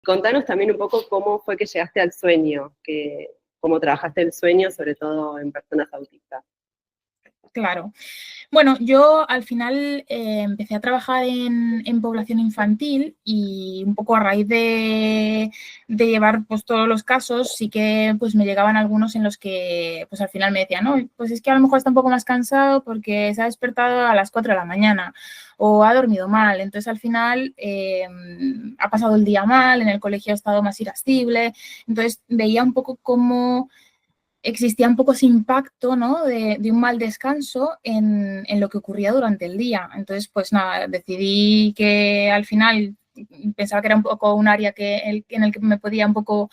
Contanos también un poco cómo fue que llegaste al sueño, cómo trabajaste el sueño, sobre todo en personas autistas. Claro. Bueno, yo al final empecé a trabajar en población infantil y un poco a raíz de llevar pues, todos los casos, sí que pues, me llegaban algunos en los que pues, al final me decían, no, pues es que a lo mejor está un poco más cansado porque se ha despertado a las 4 de la mañana o ha dormido mal. Entonces al final ha pasado el día mal, en el colegio ha estado más irascible. Entonces veía un poco cómo existía un poco ese impacto, ¿no? de un mal descanso en lo que ocurría durante el día. Entonces, pues nada, decidí que al final pensaba que era un poco un área en el que me podía un poco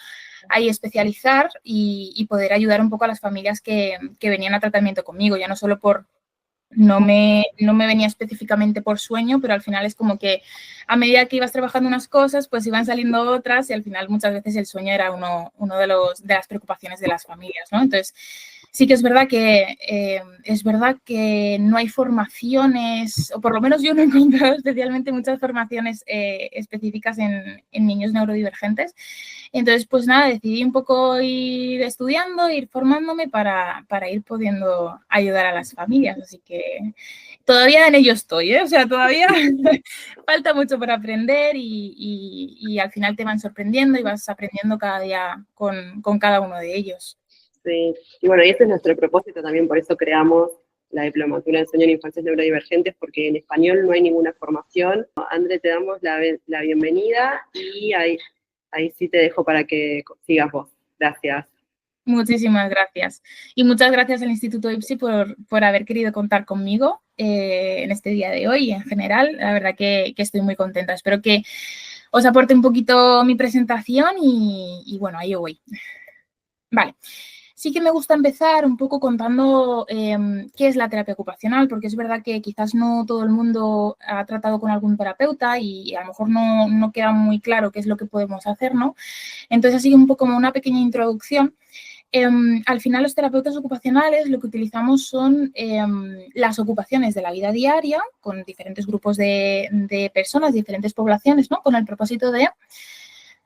ahí especializar y poder ayudar un poco a las familias que venían a tratamiento conmigo, ya no solo por no me venía específicamente por sueño, pero al final es como que a medida que ibas trabajando unas cosas, pues iban saliendo otras y al final muchas veces el sueño era uno de las preocupaciones de las familias, ¿no? Entonces, sí que es verdad que no hay formaciones, o por lo menos yo no he encontrado especialmente muchas formaciones específicas en niños neurodivergentes. Entonces, pues nada, decidí un poco ir estudiando, ir formándome para ir pudiendo ayudar a las familias. Así que todavía en ello estoy, ¿eh? O sea, todavía falta mucho por aprender y al final te van sorprendiendo y vas aprendiendo cada día con cada uno de ellos. Sí. Y bueno, y ese es nuestro propósito también, por eso creamos la diplomatura en sueño en infancias neurodivergentes, porque en español no hay ninguna formación. André, te damos la bienvenida y ahí sí te dejo para que sigas vos. Gracias. Muchísimas gracias. Y muchas gracias al Instituto IPSI por haber querido contar conmigo en este día de hoy y en general. La verdad que estoy muy contenta. Espero que os aporte un poquito mi presentación y bueno, ahí voy. Vale. Sí que me gusta empezar un poco contando qué es la terapia ocupacional, porque es verdad que quizás no todo el mundo ha tratado con algún terapeuta y a lo mejor no queda muy claro qué es lo que podemos hacer, ¿no? Entonces, así un poco como una pequeña introducción. Al final, los terapeutas ocupacionales lo que utilizamos son las ocupaciones de la vida diaria con diferentes grupos de personas, diferentes poblaciones, ¿no? Con el propósito de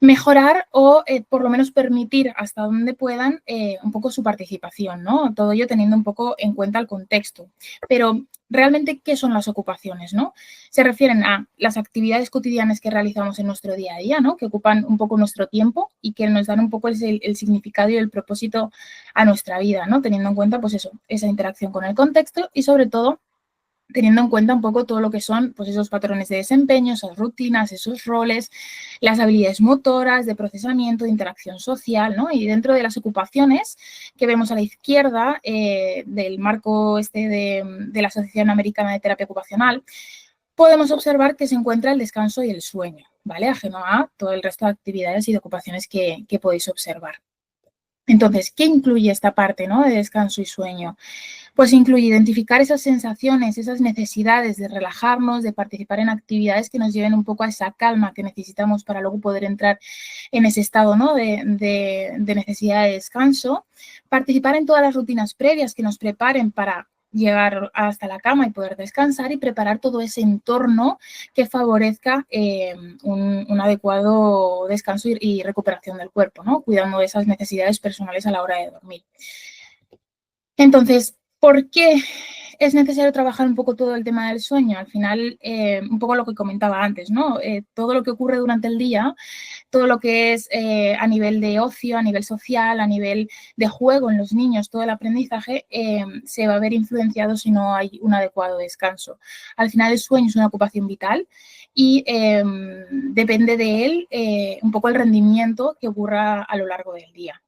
mejorar o por lo menos permitir hasta donde puedan un poco su participación, ¿no? Todo ello teniendo un poco en cuenta el contexto. Pero realmente, ¿qué son las ocupaciones, no? Se refieren a las actividades cotidianas que realizamos en nuestro día a día, ¿no? Que ocupan un poco nuestro tiempo y que nos dan un poco el significado y el propósito a nuestra vida, ¿no? Teniendo en cuenta, pues eso, esa interacción con el contexto y sobre todo teniendo en cuenta un poco todo lo que son pues esos patrones de desempeño, esas rutinas, esos roles, las habilidades motoras, de procesamiento, de interacción social, ¿no? Y dentro de las ocupaciones que vemos a la izquierda del marco de la Asociación Americana de Terapia Ocupacional, podemos observar que se encuentra el descanso y el sueño, ¿vale? Ajeno a todo el resto de actividades y de ocupaciones que podéis observar. Entonces, ¿qué incluye esta parte, ¿no? De descanso y sueño? Pues incluye identificar esas sensaciones, esas necesidades de relajarnos, de participar en actividades que nos lleven un poco a esa calma que necesitamos para luego poder entrar en ese estado, ¿no? de necesidad de descanso. Participar en todas las rutinas previas que nos preparen para llegar hasta la cama y poder descansar y preparar todo ese entorno que favorezca un adecuado descanso y recuperación del cuerpo, ¿no? Cuidando de esas necesidades personales a la hora de dormir. Entonces, ¿por qué es necesario trabajar un poco todo el tema del sueño? Al final, un poco lo que comentaba antes, ¿no? Todo lo que ocurre durante el día, todo lo que es a nivel de ocio, a nivel social, a nivel de juego en los niños, todo el aprendizaje se va a ver influenciado si no hay un adecuado descanso. Al final, el sueño es una ocupación vital y depende de él un poco el rendimiento que ocurra a lo largo del día.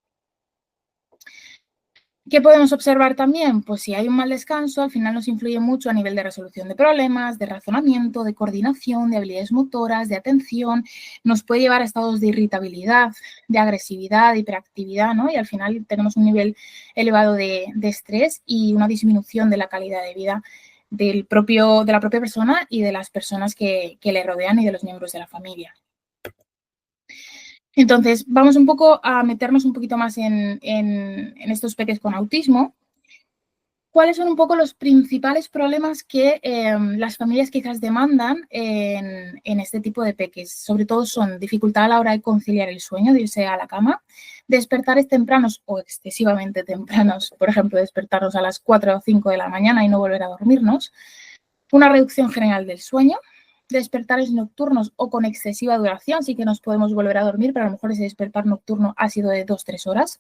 ¿Qué podemos observar también? Pues si hay un mal descanso, al final nos influye mucho a nivel de resolución de problemas, de razonamiento, de coordinación, de habilidades motoras, de atención, nos puede llevar a estados de irritabilidad, de agresividad, de hiperactividad, ¿no? Y al final tenemos un nivel elevado de estrés y una disminución de la calidad de vida de la propia persona y de las personas que le rodean y de los miembros de la familia. Entonces, vamos un poco a meternos un poquito más en estos peques con autismo. ¿Cuáles son un poco los principales problemas que las familias quizás demandan en este tipo de peques? Sobre todo son dificultad a la hora de conciliar el sueño, de irse a la cama, despertares tempranos o excesivamente tempranos, por ejemplo, despertarnos a las 4 o 5 de la mañana y no volver a dormirnos, una reducción general del sueño, despertares nocturnos o con excesiva duración, sí que nos podemos volver a dormir, pero a lo mejor ese despertar nocturno ha sido de 2-3 horas.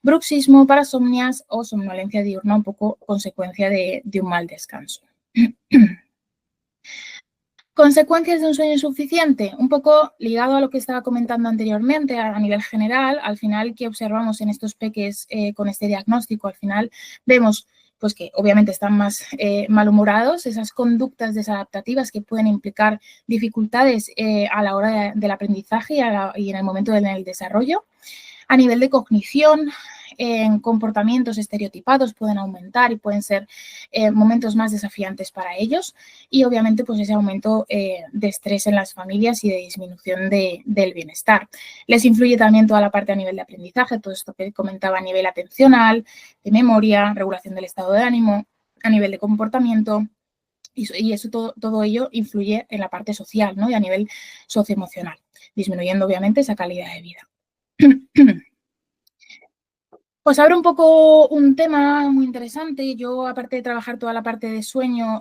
Bruxismo, parasomnias o somnolencia diurna, un poco consecuencia de un mal descanso. Consecuencias de un sueño insuficiente, un poco ligado a lo que estaba comentando anteriormente a nivel general. Al final, ¿qué observamos en estos peques con este diagnóstico? Al final vemos pues que obviamente están más malhumorados, esas conductas desadaptativas que pueden implicar dificultades a la hora del aprendizaje y en el momento del desarrollo. A nivel de cognición, en comportamientos estereotipados pueden aumentar y pueden ser momentos más desafiantes para ellos y obviamente pues ese aumento de estrés en las familias y de disminución del bienestar. Les influye también toda la parte a nivel de aprendizaje, todo esto que comentaba a nivel atencional, de memoria, regulación del estado de ánimo, a nivel de comportamiento y eso todo ello influye en la parte social, ¿no? Y a nivel socioemocional, disminuyendo obviamente esa calidad de vida. Pues abro un poco un tema muy interesante. Yo, aparte de trabajar toda la parte de sueño,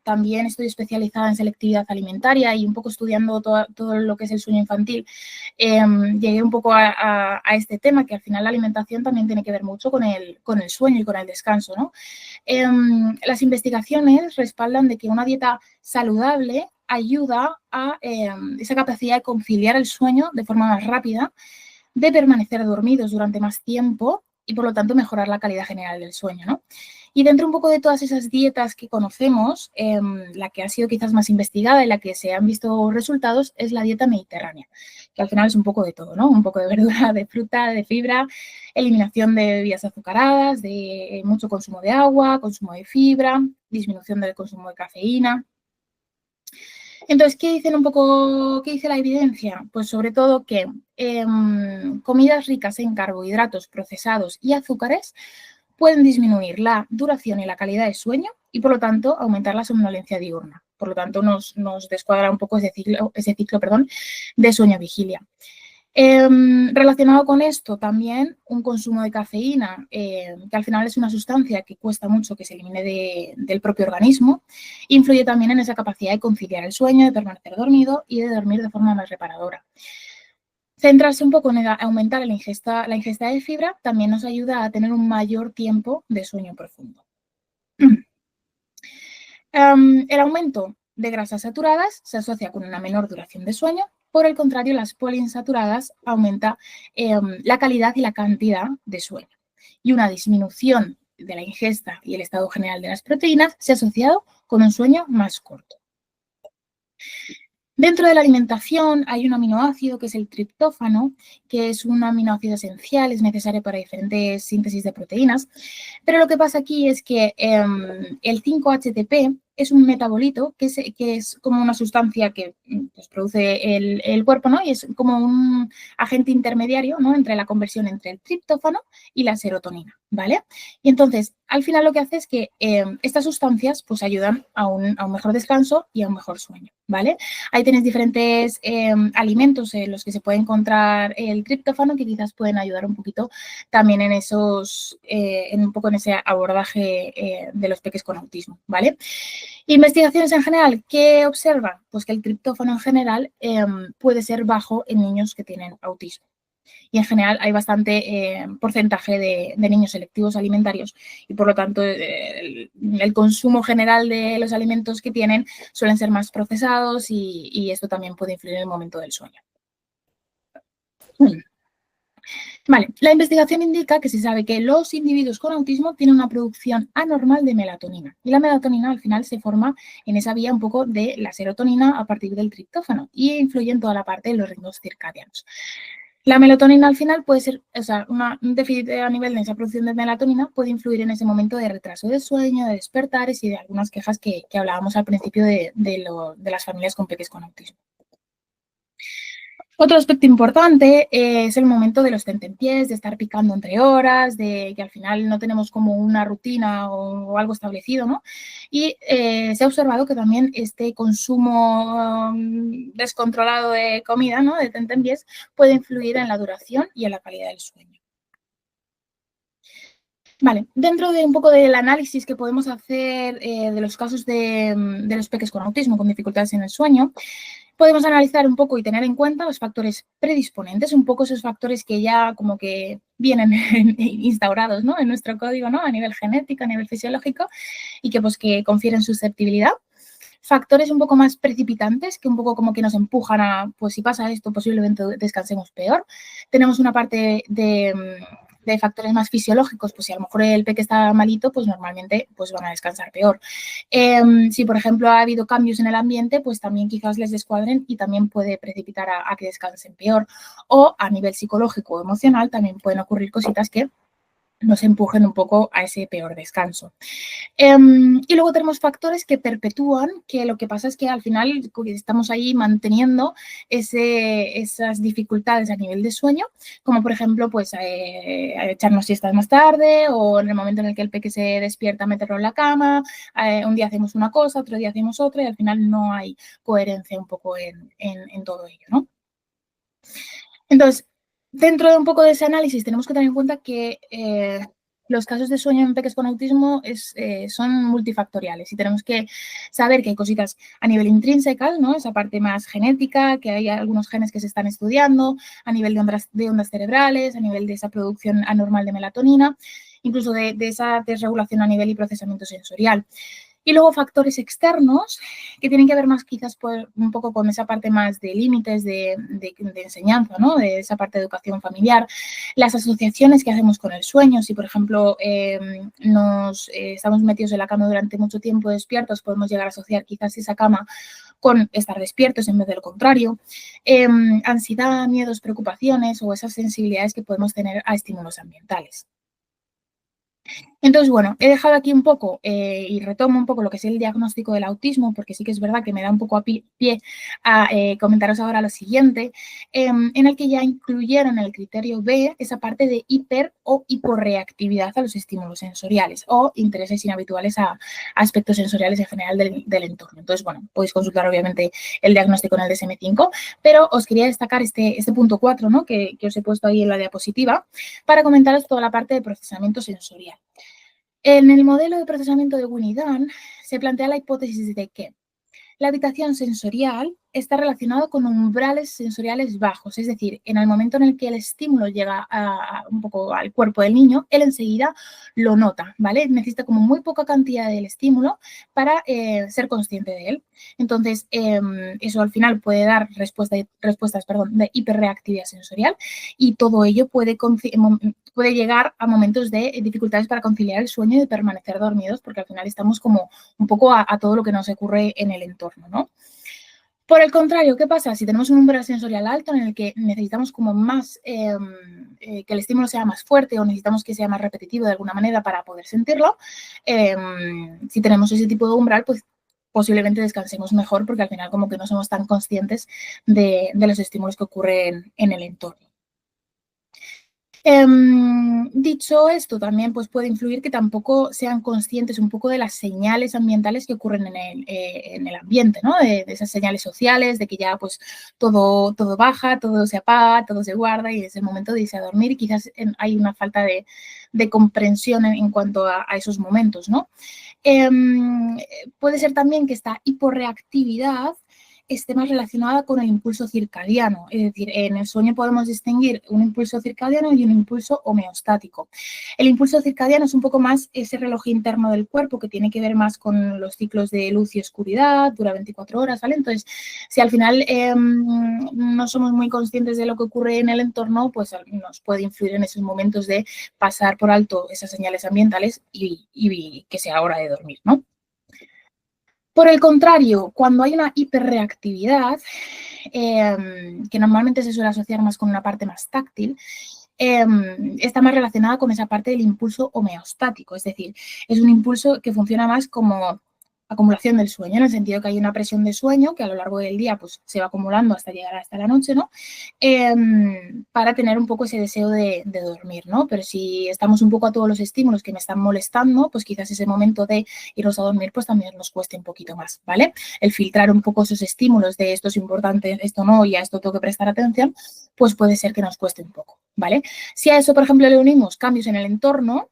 también estoy especializada en selectividad alimentaria y un poco estudiando todo lo que es el sueño infantil. Llegué un poco a este tema, que al final la alimentación también tiene que ver mucho con el sueño y con el descanso, ¿no? Las investigaciones respaldan de que una dieta saludable ayuda a esa capacidad de conciliar el sueño de forma más rápida, de permanecer dormidos durante más tiempo y, por lo tanto, mejorar la calidad general del sueño, ¿no? Y dentro un poco de todas esas dietas que conocemos, la que ha sido quizás más investigada y la que se han visto resultados es la dieta mediterránea, que al final es un poco de todo, ¿no? Un poco de verdura, de fruta, de fibra, eliminación de bebidas azucaradas, de mucho consumo de agua, consumo de fibra, disminución del consumo de cafeína. Entonces, ¿qué dice la evidencia? Pues sobre todo que comidas ricas en carbohidratos procesados y azúcares pueden disminuir la duración y la calidad de sueño y, por lo tanto, aumentar la somnolencia diurna. Por lo tanto, nos descuadra un poco ese ciclo de sueño-vigilia. Relacionado con esto, también un consumo de cafeína, que al final es una sustancia que cuesta mucho que se elimine del propio organismo, influye también en esa capacidad de conciliar el sueño, de permanecer dormido y de dormir de forma más reparadora. Centrarse un poco en aumentar la ingesta de fibra también nos ayuda a tener un mayor tiempo de sueño profundo. El aumento de grasas saturadas se asocia con una menor duración de sueño. Por el contrario, las poliinsaturadas aumenta la calidad y la cantidad de sueño. Y una disminución de la ingesta y el estado general de las proteínas se ha asociado con un sueño más corto. Dentro de la alimentación hay un aminoácido que es el triptófano, que es un aminoácido esencial, es necesario para diferentes síntesis de proteínas, pero lo que pasa aquí es que el 5-HTP es un metabolito que es como una sustancia que pues, produce el cuerpo, ¿no? Y es como un agente intermediario, ¿no? Entre la conversión entre el triptófano y la serotonina, ¿vale? Y entonces, al final lo que hace es que estas sustancias pues ayudan a un mejor descanso y a un mejor sueño, ¿vale? Ahí tenéis diferentes alimentos en los que se puede encontrar el triptófano que quizás pueden ayudar un poquito también en un poco en ese abordaje de los peques con autismo, ¿vale? Investigaciones en general, ¿qué observan? Pues que el triptófano en general puede ser bajo en niños que tienen autismo. Y en general hay bastante porcentaje de niños selectivos alimentarios y por lo tanto el consumo general de los alimentos que tienen suelen ser más procesados y esto también puede influir en el momento del sueño. Vale, la investigación indica que se sabe que los individuos con autismo tienen una producción anormal de melatonina y la melatonina al final se forma en esa vía un poco de la serotonina a partir del triptófano y influye en toda la parte de los ritmos circadianos. La melatonina al final puede ser, o sea, un déficit a nivel de esa producción de melatonina puede influir en ese momento de retraso de sueño, de despertares y de algunas quejas que hablábamos al principio de las familias con peques con autismo. Otro aspecto importante es el momento de los tentempiés, de estar picando entre horas, de que al final no tenemos como una rutina o algo establecido, ¿no? Y se ha observado que también este consumo descontrolado de comida, ¿no? De tentempiés, puede influir en la duración y en la calidad del sueño. Vale, dentro de un poco del análisis que podemos hacer de los casos de los peques con autismo, con dificultades en el sueño, podemos analizar un poco y tener en cuenta los factores predisponentes, un poco esos factores que ya como que vienen instaurados, ¿no? En nuestro código, ¿no? A nivel genético, a nivel fisiológico, y que pues que confieren susceptibilidad. Factores un poco más precipitantes, que un poco como que nos empujan a, pues si pasa esto, posiblemente descansemos peor. Tenemos una parte de factores más fisiológicos, pues si a lo mejor el peque está malito, pues normalmente pues van a descansar peor. Si, por ejemplo, ha habido cambios en el ambiente, pues también quizás les descuadren y también puede precipitar a que descansen peor. O a nivel psicológico o emocional también pueden ocurrir cositas que nos empujen un poco a ese peor descanso. Y luego tenemos factores que perpetúan, que lo que pasa es que al final estamos ahí manteniendo esas dificultades a nivel de sueño, como por ejemplo, pues echarnos siestas más tarde o en el momento en el que el peque se despierta, meterlo en la cama, un día hacemos una cosa, otro día hacemos otra y al final no hay coherencia un poco en todo ello, ¿no? Entonces, dentro de un poco de ese análisis tenemos que tener en cuenta que los casos de sueño en peques con autismo son multifactoriales y tenemos que saber que hay cositas a nivel intrínsecas, ¿no? Esa parte más genética, que hay algunos genes que se están estudiando, a nivel de ondas cerebrales, a nivel de esa producción anormal de melatonina, incluso de esa desregulación a nivel y procesamiento sensorial. Y luego factores externos que tienen que ver más quizás un poco con esa parte más de límites de enseñanza, ¿no? De esa parte de educación familiar, las asociaciones que hacemos con el sueño. Si, por ejemplo, estamos metidos en la cama durante mucho tiempo despiertos, podemos llegar a asociar quizás esa cama con estar despiertos en vez de lo contrario. Ansiedad, miedos, preocupaciones o esas sensibilidades que podemos tener a estímulos ambientales. Entonces, bueno, he dejado aquí un poco y retomo un poco lo que es el diagnóstico del autismo, porque sí que es verdad que me da un poco a pie a comentaros ahora lo siguiente, en el que ya incluyeron el criterio B esa parte de hiper o hiporreactividad a los estímulos sensoriales o intereses inhabituales a aspectos sensoriales en general del entorno. Entonces, bueno, podéis consultar obviamente el diagnóstico en el DSM-5, pero os quería destacar este punto 4, ¿no? que os he puesto ahí en la diapositiva para comentaros toda la parte de procesamiento sensorial. En el modelo de procesamiento de Winnie-Dunn se plantea la hipótesis de que la habitación sensorial está relacionado con umbrales sensoriales bajos, es decir, en el momento en el que el estímulo llega un poco al cuerpo del niño, él enseguida lo nota, ¿vale? Necesita como muy poca cantidad del estímulo para ser consciente de él. Entonces, eso al final puede dar respuestas de hiperreactividad sensorial y todo ello puede llegar a momentos de dificultades para conciliar el sueño y de permanecer dormidos, porque al final estamos como un poco a todo lo que nos ocurre en el entorno, ¿no? Por el contrario, ¿qué pasa? Si tenemos un umbral sensorial alto en el que necesitamos como más, que el estímulo sea más fuerte o necesitamos que sea más repetitivo de alguna manera para poder sentirlo, si tenemos ese tipo de umbral, pues posiblemente descansemos mejor porque al final como que no somos tan conscientes de los estímulos que ocurren en el entorno. Dicho esto, también pues, puede influir que tampoco sean conscientes un poco de las señales ambientales que ocurren en el ambiente, ¿no? De esas señales sociales, de que ya pues todo baja, todo se apaga, todo se guarda y es el momento de irse a dormir y quizás hay una falta de comprensión en cuanto a esos momentos, ¿no? Puede ser también que esta hiporreactividad esté más relacionada con el impulso circadiano. Es decir, en el sueño podemos distinguir un impulso circadiano y un impulso homeostático. El impulso circadiano es un poco más ese reloj interno del cuerpo que tiene que ver más con los ciclos de luz y oscuridad, dura 24 horas, ¿vale? Entonces, si al final no somos muy conscientes de lo que ocurre en el entorno, pues nos puede influir en esos momentos de pasar por alto esas señales ambientales y que sea hora de dormir, ¿no? Por el contrario, cuando hay una hiperreactividad, que normalmente se suele asociar más con una parte más táctil, está más relacionada con esa parte del impulso homeostático, es decir, es un impulso que funciona más como acumulación del sueño, en el sentido que hay una presión de sueño que a lo largo del día pues, se va acumulando hasta llegar hasta la noche, ¿no? Para tener un poco ese deseo de dormir, ¿no? Pero si estamos un poco a todos los estímulos que me están molestando, pues quizás ese momento de irnos a dormir pues también nos cueste un poquito más, ¿vale? El filtrar un poco esos estímulos de esto es importante, esto no, y a esto tengo que prestar atención, pues puede ser que nos cueste un poco, ¿vale? Si a eso, por ejemplo, le unimos cambios en el entorno,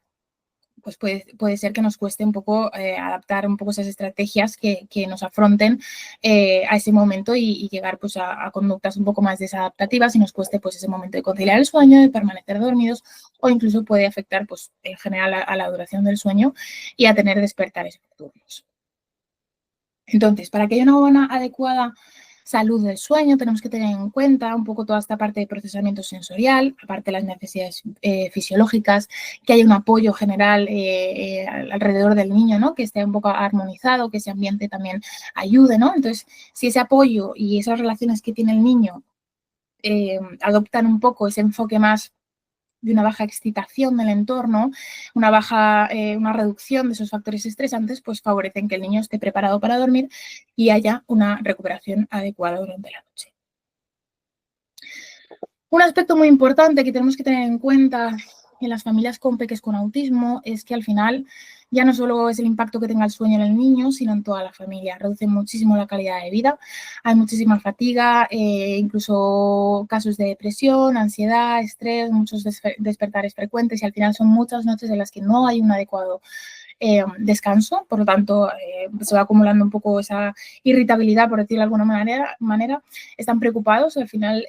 pues puede ser que nos cueste un poco adaptar un poco esas estrategias que nos afronten a ese momento y llegar pues a conductas un poco más desadaptativas y nos cueste pues ese momento de conciliar el sueño, de permanecer dormidos o incluso puede afectar pues en general a la duración del sueño y a tener despertares nocturnos. Entonces, para que haya una buena, adecuada salud del sueño, tenemos que tener en cuenta un poco toda esta parte de procesamiento sensorial, aparte de las necesidades fisiológicas, que haya un apoyo general alrededor del niño, ¿no? Que esté un poco armonizado, que ese ambiente también ayude, ¿no? Entonces, si ese apoyo y esas relaciones que tiene el niño adoptan un poco ese enfoque más de una baja excitación del entorno, una reducción de esos factores estresantes, pues favorecen que el niño esté preparado para dormir y haya una recuperación adecuada durante la noche. Un aspecto muy importante que tenemos que tener en cuenta en las familias con peques con autismo es que al final ya no solo es el impacto que tenga el sueño en el niño, sino en toda la familia. Reduce muchísimo la calidad de vida, hay muchísima fatiga, incluso casos de depresión, ansiedad, estrés, muchos despertares frecuentes y al final son muchas noches en las que no hay un adecuado descanso, por lo tanto se va acumulando un poco esa irritabilidad, por decirlo de alguna manera. Están preocupados, al final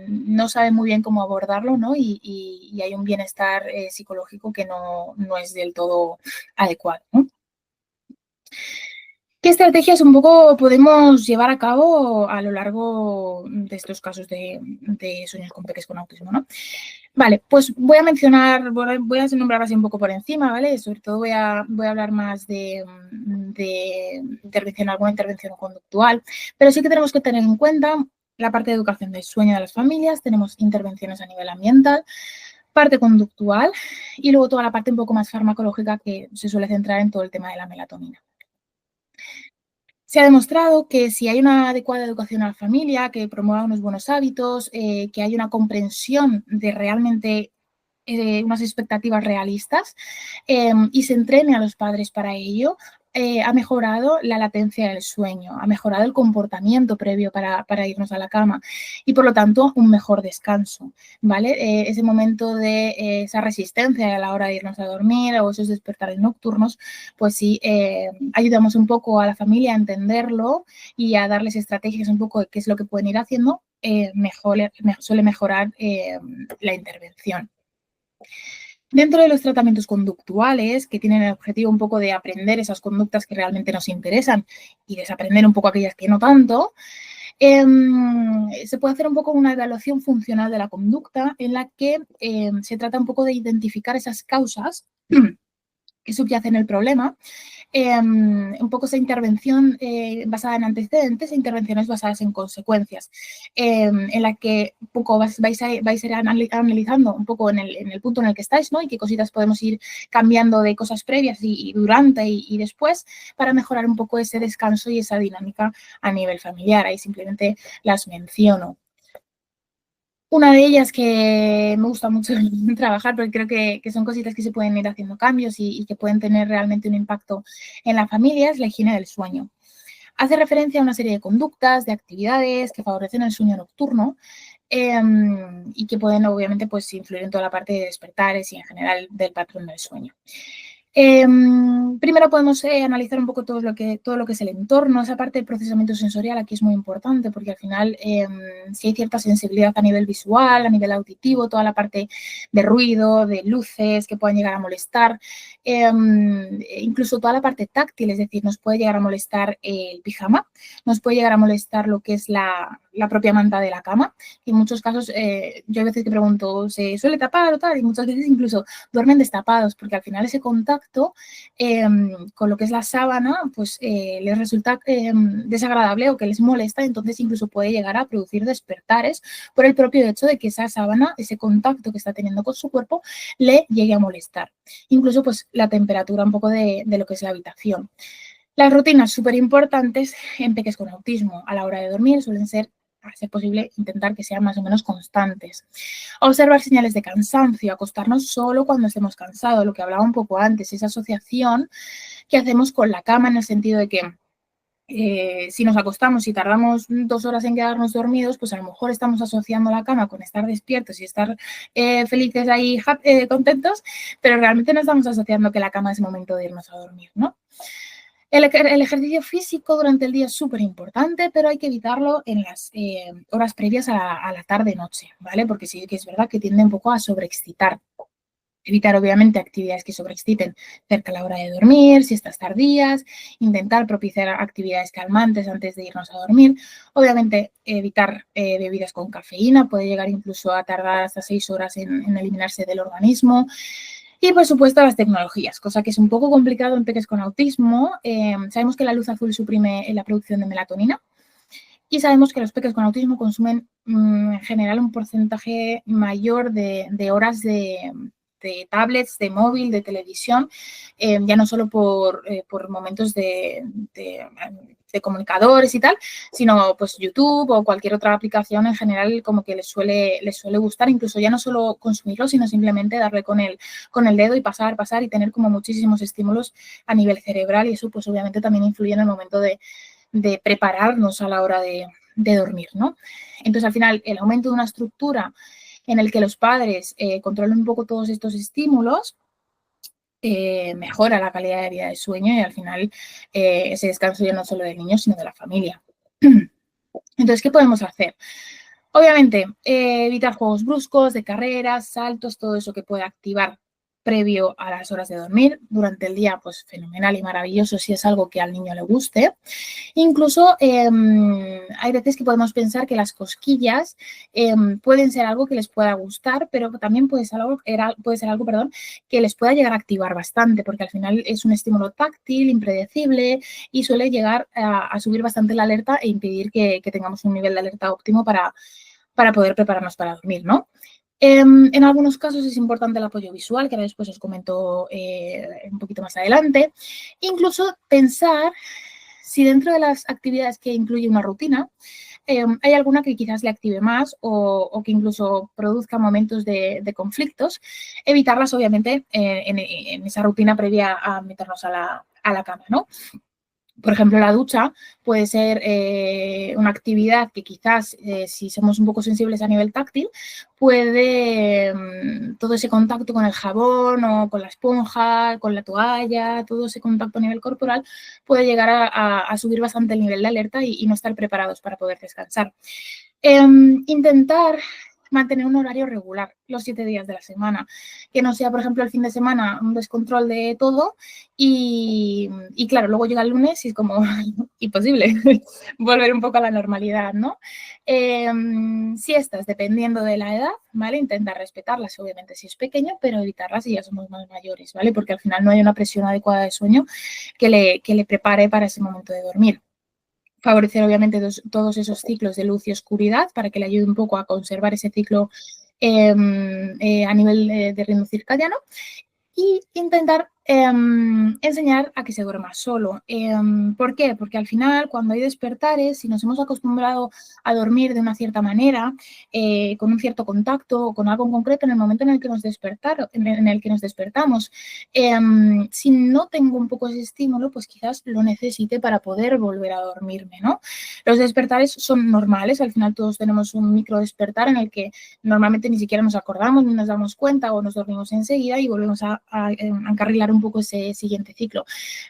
no saben muy bien cómo abordarlo, ¿no? Y hay un bienestar psicológico que no es del todo adecuado, ¿no? ¿Qué estrategias un poco podemos llevar a cabo a lo largo de estos casos de sueños con peques con autismo, ¿no? Vale, pues voy a nombrar así un poco por encima, ¿vale? Sobre todo voy a hablar más de alguna intervención conductual, pero sí que tenemos que tener en cuenta la parte de educación del sueño de las familias, tenemos intervenciones a nivel ambiental, parte conductual y luego toda la parte un poco más farmacológica que se suele centrar en todo el tema de la melatonina. Se ha demostrado que si hay una adecuada educación a la familia, que promueva unos buenos hábitos, que hay una comprensión de realmente unas expectativas realistas y se entrene a los padres para ello, ha mejorado la latencia del sueño, ha mejorado el comportamiento previo para irnos a la cama y, por lo tanto, un mejor descanso, ¿vale? Ese momento de esa resistencia a la hora de irnos a dormir o esos despertares nocturnos, pues sí, ayudamos un poco a la familia a entenderlo y a darles estrategias un poco de qué es lo que pueden ir haciendo, suele mejorar la intervención. Dentro de los tratamientos conductuales, que tienen el objetivo un poco de aprender esas conductas que realmente nos interesan y desaprender un poco aquellas que no tanto, se puede hacer un poco una evaluación funcional de la conducta en la que se trata un poco de identificar esas causas que subyacen el problema, un poco esa intervención basada en antecedentes e intervenciones basadas en consecuencias, en la que un poco vais a ir analizando un poco en el punto en el que estáis, ¿no? Y qué cositas podemos ir cambiando de cosas previas y durante y después para mejorar un poco ese descanso y esa dinámica a nivel familiar. Ahí simplemente las menciono. Una de ellas que me gusta mucho trabajar, porque creo que son cositas que se pueden ir haciendo cambios y que pueden tener realmente un impacto en la familia, es la higiene del sueño. Hace referencia a una serie de conductas, de actividades que favorecen el sueño nocturno y que pueden, obviamente, pues, influir en toda la parte de despertares y, en general, del patrón del sueño. Primero podemos analizar un poco todo lo que es el entorno, esa parte de procesamiento sensorial aquí es muy importante porque al final si hay cierta sensibilidad a nivel visual, a nivel auditivo, toda la parte de ruido, de luces que puedan llegar a molestar, incluso toda la parte táctil, es decir, nos puede llegar a molestar el pijama, nos puede llegar a molestar lo que es la propia manta de la cama y en muchos casos yo a veces que pregunto, ¿se suele tapar o tal? Y muchas veces incluso duermen destapados porque al final ese contacto con lo que es la sábana, pues les resulta desagradable o que les molesta, entonces incluso puede llegar a producir despertares por el propio hecho de que esa sábana, ese contacto que está teniendo con su cuerpo, le llegue a molestar. Incluso pues la temperatura un poco de lo que es la habitación. Las rutinas súper importantes en peques con autismo a la hora de dormir suelen ser, a ser posible, intentar que sean más o menos constantes. Observar señales de cansancio, acostarnos solo cuando estemos cansados, lo que hablaba un poco antes, esa asociación que hacemos con la cama en el sentido de que si nos acostamos y tardamos 2 horas en quedarnos dormidos, pues a lo mejor estamos asociando la cama con estar despiertos y estar felices ahí, contentos, pero realmente no estamos asociando que la cama es el momento de irnos a dormir, ¿no? El ejercicio físico durante el día es súper importante, pero hay que evitarlo en las horas previas a la tarde-noche, ¿vale? Porque sí que es verdad que tiende un poco a sobreexcitar. Evitar, obviamente, actividades que sobreexciten cerca a la hora de dormir, siestas tardías, intentar propiciar actividades calmantes antes de irnos a dormir. Obviamente, evitar bebidas con cafeína, puede llegar incluso a tardar hasta 6 horas en eliminarse del organismo. Y, por supuesto, las tecnologías, cosa que es un poco complicado en peques con autismo. Sabemos que la luz azul suprime la producción de melatonina y sabemos que los peques con autismo consumen en general un porcentaje mayor de horas de tablets, de móvil, de televisión, ya no solo por momentos de comunicadores y tal, sino pues YouTube o cualquier otra aplicación en general como que les suele gustar, incluso ya no solo consumirlo, sino simplemente darle con el dedo y pasar y tener como muchísimos estímulos a nivel cerebral, y eso pues obviamente también influye en el momento de prepararnos a la hora de dormir, ¿no? Entonces, al final, el aumento de una estructura en el que los padres controlen un poco todos estos estímulos mejora la calidad de vida de sueño y al final ese descanso ya no solo del niño, sino de la familia. Entonces, ¿qué podemos hacer? Obviamente, evitar juegos bruscos, de carreras, saltos, todo eso que puede activar previo a las horas de dormir. Durante el día, pues fenomenal y maravilloso si es algo que al niño le guste. Incluso hay veces que podemos pensar que las cosquillas pueden ser algo que les pueda gustar, pero también puede ser algo que les pueda llegar a activar bastante, porque al final es un estímulo táctil, impredecible y suele llegar a subir bastante la alerta e impedir que tengamos un nivel de alerta óptimo para poder prepararnos para dormir, ¿no? En algunos casos es importante el apoyo visual, que ahora después os comento un poquito más adelante. Incluso pensar si dentro de las actividades que incluye una rutina, hay alguna que quizás le active más o que incluso produzca momentos de conflictos, evitarlas obviamente en esa rutina previa a meternos a la cama, ¿no? Por ejemplo, la ducha puede ser una actividad que quizás, si somos un poco sensibles a nivel táctil, puede todo ese contacto con el jabón o con la esponja, con la toalla, todo ese contacto a nivel corporal puede llegar a subir bastante el nivel de alerta y no estar preparados para poder descansar. Intentar mantener un horario regular los 7 días de la semana, que no sea, por ejemplo, el fin de semana un descontrol de todo y claro, luego llega el lunes y es como imposible volver un poco a la normalidad, ¿no? Siestas, dependiendo de la edad, ¿vale? Intentar respetarlas, obviamente, si es pequeño, pero evitarlas si ya somos más mayores, ¿vale? Porque al final no hay una presión adecuada de sueño que le prepare para ese momento de dormir. Favorecer, obviamente, todos esos ciclos de luz y oscuridad para que le ayude un poco a conservar ese ciclo a nivel de ritmo circadiano y intentar enseñar a que se duerma solo. ¿Por qué? Porque al final, cuando hay despertares, si nos hemos acostumbrado a dormir de una cierta manera, con un cierto contacto o con algo en concreto, en el momento en el que nos despertamos, si no tengo un poco ese estímulo, pues quizás lo necesite para poder volver a dormirme, ¿no? Los despertares son normales, al final todos tenemos un micro despertar en el que normalmente ni siquiera nos acordamos ni nos damos cuenta o nos dormimos enseguida y volvemos a encarrilar un poco ese siguiente ciclo.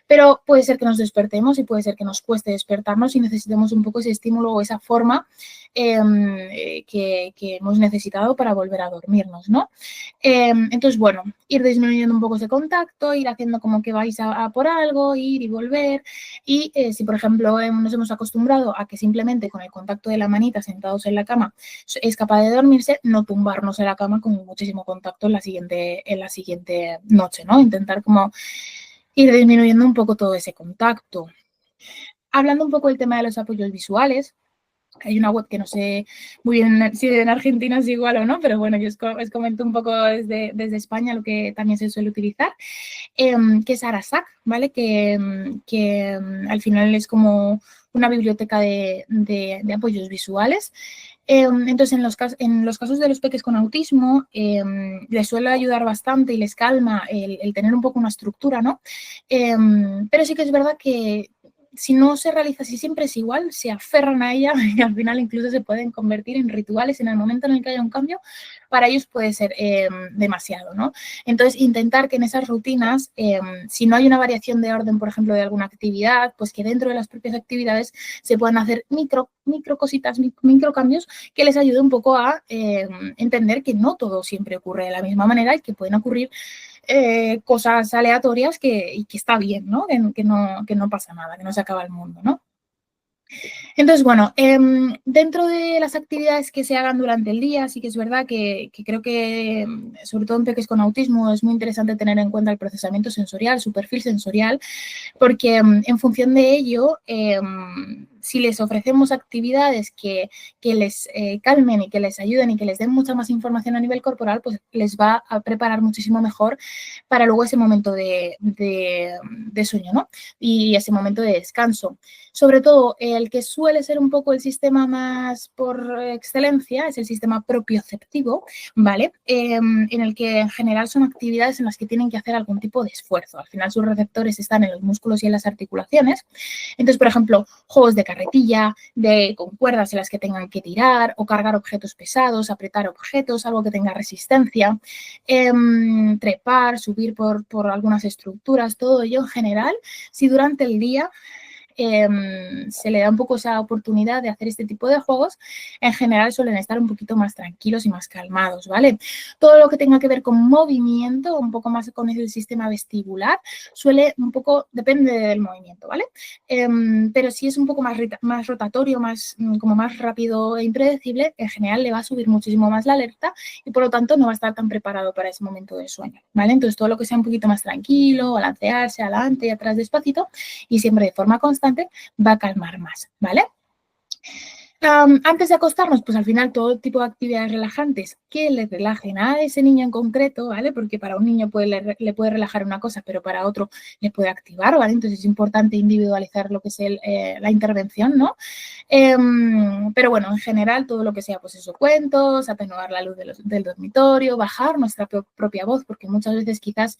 Pero puede ser que nos despertemos y puede ser que nos cueste despertarnos y necesitemos un poco ese estímulo o esa forma que hemos necesitado para volver a dormirnos, ¿no? Entonces, bueno, ir disminuyendo un poco ese contacto, ir haciendo como que vais a por algo, ir y volver. Y si, por ejemplo, nos hemos acostumbrado a que simplemente con el contacto de la manita sentados en la cama es capaz de dormirse, no tumbarnos en la cama con muchísimo contacto en la siguiente noche, ¿no? Intentar como ir disminuyendo un poco todo ese contacto. Hablando un poco del tema de los apoyos visuales, Hay una web que no sé muy bien si en Argentina es igual o no, pero bueno, yo os comento un poco desde España lo que también se suele utilizar, que es Arasac, ¿vale? Que al final es como una biblioteca de apoyos visuales. Entonces, en los casos de los peques con autismo, les suele ayudar bastante y les calma el tener un poco una estructura, ¿no? Pero sí que es verdad que si no se realiza, si siempre es igual, se aferran a ella y al final incluso se pueden convertir en rituales en el momento en el que haya un cambio, para ellos puede ser demasiado, ¿no? Entonces, intentar que en esas rutinas, si no hay una variación de orden, por ejemplo, de alguna actividad, pues que dentro de las propias actividades se puedan hacer micro cositas, micro cambios que les ayude un poco a entender que no todo siempre ocurre de la misma manera y que pueden ocurrir cosas aleatorias y que está bien, ¿no? Que no pasa nada, que no se acaba el mundo, ¿no? Entonces, bueno, dentro de las actividades que se hagan durante el día, sí que es verdad que creo que, sobre todo en peques con autismo, es muy interesante tener en cuenta el procesamiento sensorial, su perfil sensorial, porque en función de ello, si les ofrecemos actividades que les calmen y que les ayuden y que les den mucha más información a nivel corporal, pues les va a preparar muchísimo mejor para luego ese momento de sueño, ¿no? Y ese momento de descanso. Sobre todo, el que suele ser un poco el sistema más por excelencia es el sistema propioceptivo, ¿vale? En el que en general son actividades en las que tienen que hacer algún tipo de esfuerzo. Al final sus receptores están en los músculos y en las articulaciones. Entonces, por ejemplo, juegos de carretilla, con cuerdas en las que tengan que tirar o cargar objetos pesados, apretar objetos, algo que tenga resistencia, trepar, subir por algunas estructuras, todo ello en general, si durante el día se le da un poco esa oportunidad de hacer este tipo de juegos, en general suelen estar un poquito más tranquilos y más calmados, ¿vale? Todo lo que tenga que ver con movimiento, un poco más con el sistema vestibular, depende del movimiento, ¿vale? Pero si es un poco más rotatorio, como más rápido e impredecible, en general le va a subir muchísimo más la alerta y por lo tanto no va a estar tan preparado para ese momento de sueño, ¿vale? Entonces todo lo que sea un poquito más tranquilo, balancearse adelante y atrás despacito y siempre de forma constante, va a calmar más, ¿vale? Antes de acostarnos, pues al final todo tipo de actividades relajantes que le relajen a ese niño en concreto, ¿vale? Porque para un niño le puede relajar una cosa, pero para otro le puede activar, ¿vale? Entonces es importante individualizar lo que es la intervención, ¿no? Pero bueno, en general todo lo que sea, pues eso, cuentos, atenuar la luz del dormitorio, bajar nuestra propia voz, porque muchas veces quizás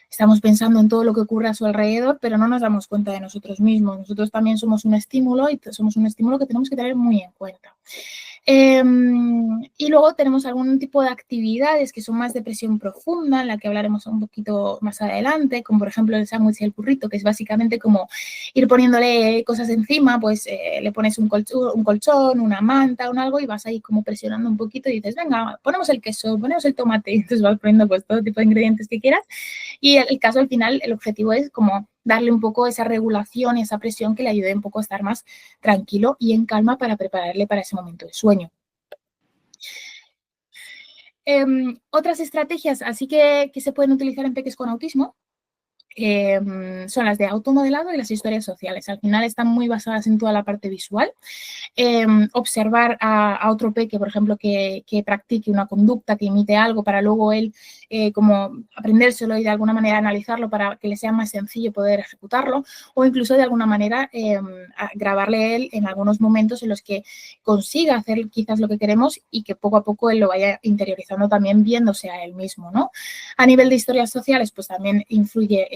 estamos pensando en todo lo que ocurre a su alrededor, pero no nos damos cuenta de nosotros mismos. Nosotros también somos un estímulo y somos un estímulo que tenemos que tener muy en cuenta. Y luego tenemos algún tipo de actividades que son más de presión profunda, en la que hablaremos un poquito más adelante, como por ejemplo el sándwich y el burrito, que es básicamente como ir poniéndole cosas encima, pues le pones un colchón, una manta, algo y vas ahí como presionando un poquito y dices, venga, ponemos el queso, ponemos el tomate, y entonces vas poniendo pues todo tipo de ingredientes que quieras y el caso al final, el objetivo es como darle un poco esa regulación y esa presión que le ayude un poco a estar más tranquilo y en calma para prepararle para ese momento de sueño. Otras estrategias así que se pueden utilizar en peques con autismo son las de automodelado y las historias sociales. Al final están muy basadas en toda la parte visual. Observar a otro peque, por ejemplo, que practique una conducta, que imite algo para luego él como aprendérselo y de alguna manera analizarlo para que le sea más sencillo poder ejecutarlo o incluso de alguna manera grabarle él en algunos momentos en los que consiga hacer quizás lo que queremos y que poco a poco él lo vaya interiorizando también viéndose a él mismo, ¿no? A nivel de historias sociales, pues también influye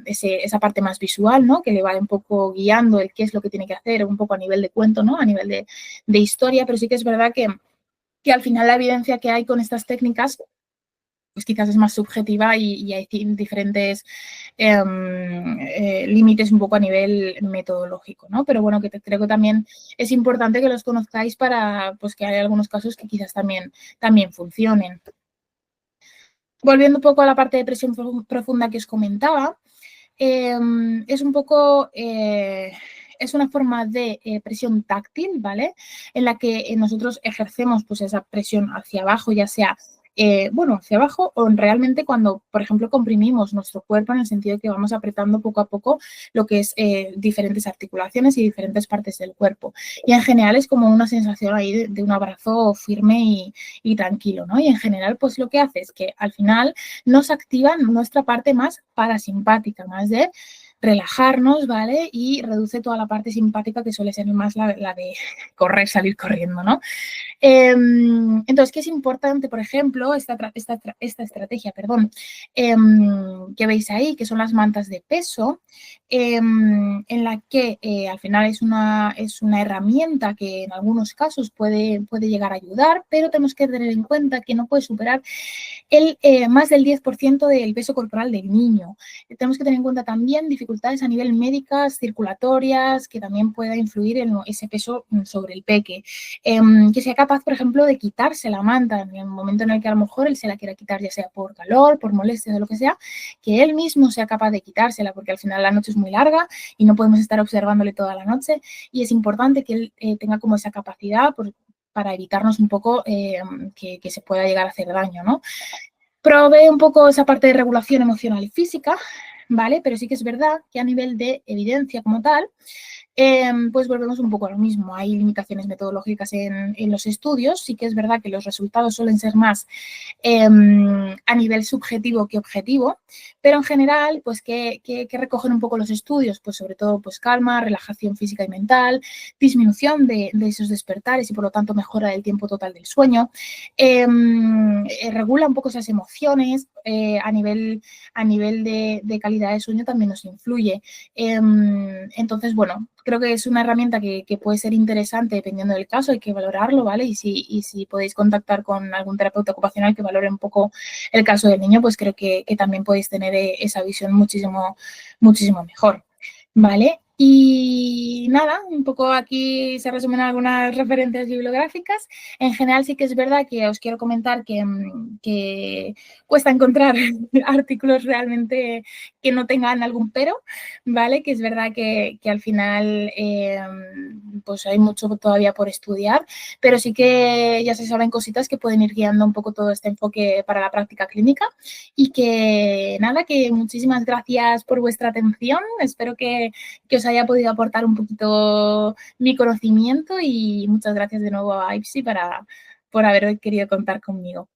esa parte más visual, ¿no? Que le va un poco guiando el qué es lo que tiene que hacer, un poco a nivel de cuento, ¿no? A nivel de historia, pero sí que es verdad que al final la evidencia que hay con estas técnicas pues quizás es más subjetiva y hay diferentes límites un poco a nivel metodológico, ¿no? Pero bueno, que creo que también es importante que los conozcáis para pues que hay algunos casos que quizás también funcionen. Volviendo un poco a la parte de presión profunda que os comentaba, es un poco... es una forma de presión táctil, ¿vale? En la que nosotros ejercemos pues esa presión hacia abajo, ya sea bueno, hacia abajo, o realmente cuando, por ejemplo, comprimimos nuestro cuerpo en el sentido de que vamos apretando poco a poco lo que es diferentes articulaciones y diferentes partes del cuerpo. Y en general es como una sensación ahí de un abrazo firme y tranquilo, ¿no? Y en general, pues lo que hace es que al final nos activa nuestra parte más parasimpática, más de relajarnos, ¿vale? Y reduce toda la parte simpática que suele ser más la de correr, salir corriendo, ¿no? Entonces, ¿qué es importante? Por ejemplo, esta estrategia, perdón, que veis ahí, que son las mantas de peso, en la que al final es una herramienta que en algunos casos puede llegar a ayudar, pero tenemos que tener en cuenta que no puede superar más del 10% del peso corporal del niño. Tenemos que tener en cuenta también dificultades a nivel médicas, circulatorias, que también pueda influir en ese peso sobre el peque. Que sea capaz, por ejemplo, de quitarse la manta en el momento en el que a lo mejor él se la quiera quitar, ya sea por calor, por molestias o lo que sea, que él mismo sea capaz de quitársela, porque al final la noche es muy larga y no podemos estar observándole toda la noche, y es importante que él tenga como esa capacidad para evitarnos un poco que se pueda llegar a hacer daño, ¿no? Provee un poco esa parte de regulación emocional y física, ¿vale? Pero sí que es verdad que a nivel de evidencia como tal, pues volvemos un poco a lo mismo. Hay limitaciones metodológicas en los estudios. Sí que es verdad que los resultados suelen ser más a nivel subjetivo que objetivo, pero en general, pues, ¿qué recogen un poco los estudios? Pues sobre todo, pues calma, relajación física y mental, disminución de esos despertares y por lo tanto mejora del tiempo total del sueño, regula un poco esas emociones, a nivel de calidad de sueño también nos influye. Entonces, bueno, creo que es una herramienta que puede ser interesante dependiendo del caso, hay que valorarlo, ¿vale? Y si podéis contactar con algún terapeuta ocupacional que valore un poco el caso del niño, pues creo que también podéis tener esa visión muchísimo mejor, ¿vale? Y nada, un poco aquí se resumen algunas referencias bibliográficas. En general sí que es verdad que os quiero comentar que cuesta encontrar artículos realmente que no tengan algún pero, ¿vale? Que es verdad que al final pues hay mucho todavía por estudiar, pero sí que ya se saben cositas que pueden ir guiando un poco todo este enfoque para la práctica clínica, y que nada, que muchísimas gracias por vuestra atención. Espero que os haya podido aportar un poquito mi conocimiento, y muchas gracias de nuevo a IPSI por haber querido contar conmigo.